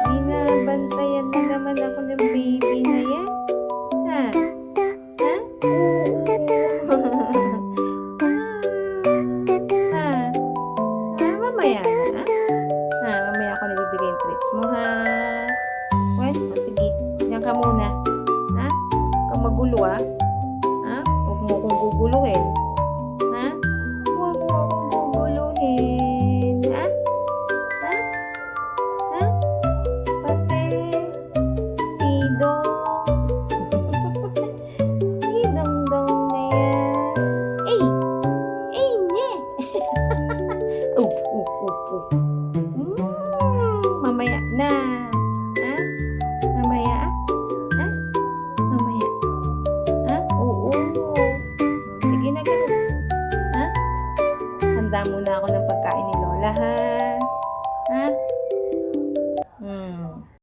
Binabantayan na naman ako ng baby na yan. Ha? Ha? Ha? Ha? Mamaya na, ha? Ha? Mamaya ako nabibigay yung treats mo, ha? Well, sige. Yan ka muna. Ha? Huwag kang magulo, ha? Ha? Huwag mo akong guguluhin. Ha? Huwag mo akong guguluhin. Ha? Ha? Ha? Pate? Tidong? Tidong-dong na yan. Ay! Ay, nye! Oh, oh, oh, oh. Mamaya na.